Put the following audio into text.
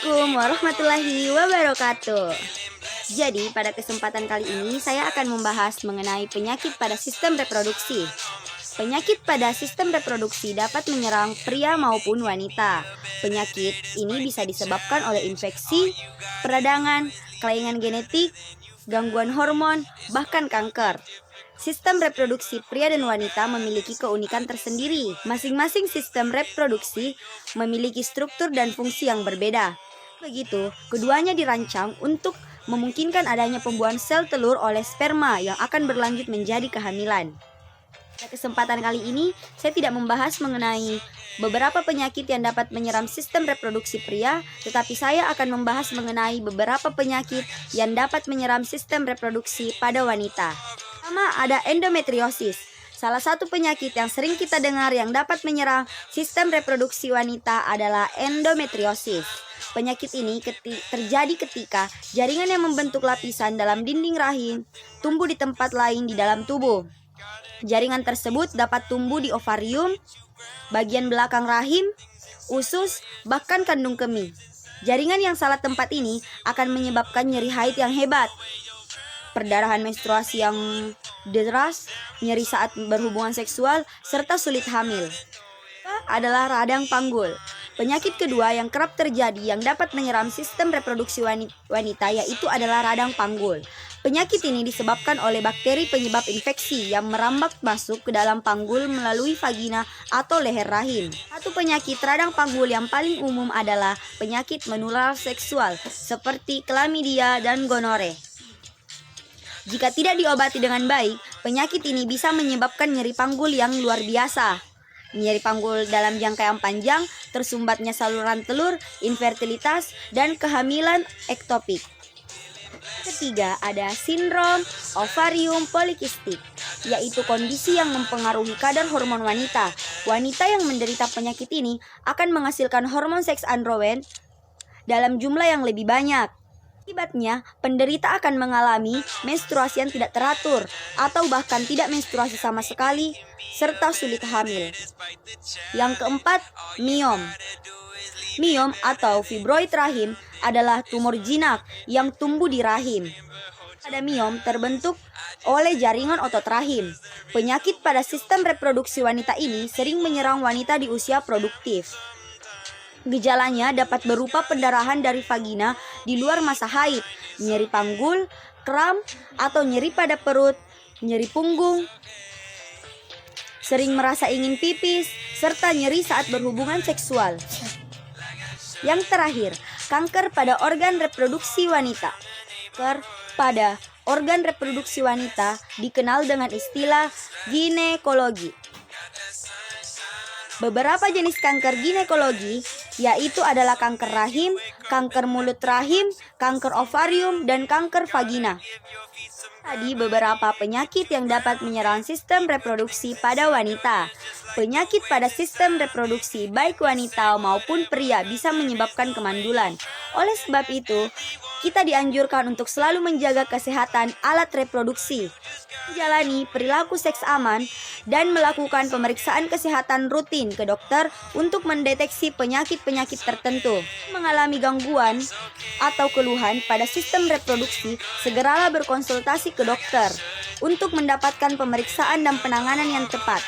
Assalamualaikum warahmatullahi wabarakatuh. Jadi, pada kesempatan kali ini saya akan membahas mengenai penyakit pada sistem reproduksi. Penyakit pada sistem reproduksi dapat menyerang pria maupun wanita. Penyakit ini bisa disebabkan oleh infeksi, peradangan, kelainan genetik, gangguan hormon, bahkan kanker. Sistem reproduksi pria dan wanita memiliki keunikan tersendiri. Masing-masing sistem reproduksi memiliki struktur dan fungsi yang berbeda. Begitu, keduanya dirancang untuk memungkinkan adanya pembuahan sel telur oleh sperma yang akan berlanjut menjadi kehamilan. Pada kesempatan kali ini, saya tidak membahas mengenai beberapa penyakit yang dapat menyerang sistem reproduksi pria, tetapi saya akan membahas mengenai beberapa penyakit yang dapat menyerang sistem reproduksi pada wanita. Pertama, ada endometriosis. Salah satu penyakit yang sering kita dengar yang dapat menyerang sistem reproduksi wanita adalah endometriosis. Penyakit ini terjadi ketika jaringan yang membentuk lapisan dalam dinding rahim tumbuh di tempat lain di dalam tubuh. Jaringan tersebut dapat tumbuh di ovarium, bagian belakang rahim, usus, bahkan kandung kemih. Jaringan yang salah tempat ini akan menyebabkan nyeri haid yang hebat, perdarahan menstruasi yang deras, nyeri saat berhubungan seksual, serta sulit hamil. Adalah radang panggul. Penyakit kedua yang kerap terjadi yang dapat menyerang sistem reproduksi wanita yaitu adalah radang panggul. Penyakit ini disebabkan oleh bakteri penyebab infeksi yang merambat masuk ke dalam panggul melalui vagina atau leher rahim. Satu penyakit radang panggul yang paling umum adalah penyakit menular seksual seperti chlamydia dan gonore. Jika tidak diobati dengan baik, penyakit ini bisa menyebabkan nyeri panggul yang luar biasa. Nyeri panggul dalam jangka yang panjang, tersumbatnya saluran telur, infertilitas, dan kehamilan ektopik. Ketiga, ada sindrom ovarium polikistik, yaitu kondisi yang mempengaruhi kadar hormon wanita. Wanita yang menderita penyakit ini akan menghasilkan hormon seks androgen dalam jumlah yang lebih banyak. Akibatnya, penderita akan mengalami menstruasi yang tidak teratur atau bahkan tidak menstruasi sama sekali serta sulit hamil. Yang keempat, miom. Miom atau fibroid rahim adalah tumor jinak yang tumbuh di rahim. Pada miom terbentuk oleh jaringan otot rahim. Penyakit pada sistem reproduksi wanita ini sering menyerang wanita di usia produktif. Gejalanya dapat berupa pendarahan dari vagina di luar masa haid, nyeri panggul, kram, atau nyeri pada perut, nyeri punggung, sering merasa ingin pipis, serta nyeri saat berhubungan seksual. Yang terakhir, kanker pada organ reproduksi wanita. Kanker pada organ reproduksi wanita dikenal dengan istilah ginekologi. Beberapa jenis kanker ginekologi yaitu adalah kanker rahim, kanker mulut rahim, kanker ovarium, dan kanker vagina. Tadi beberapa penyakit yang dapat menyerang sistem reproduksi pada wanita. Penyakit pada sistem reproduksi baik wanita maupun pria bisa menyebabkan kemandulan. Oleh sebab itu, kita dianjurkan untuk selalu menjaga kesehatan alat reproduksi, menjalani perilaku seks aman, dan melakukan pemeriksaan kesehatan rutin ke dokter untuk mendeteksi penyakit-penyakit tertentu. Mengalami gangguan atau keluhan pada sistem reproduksi, segeralah berkonsultasi ke dokter untuk mendapatkan pemeriksaan dan penanganan yang tepat.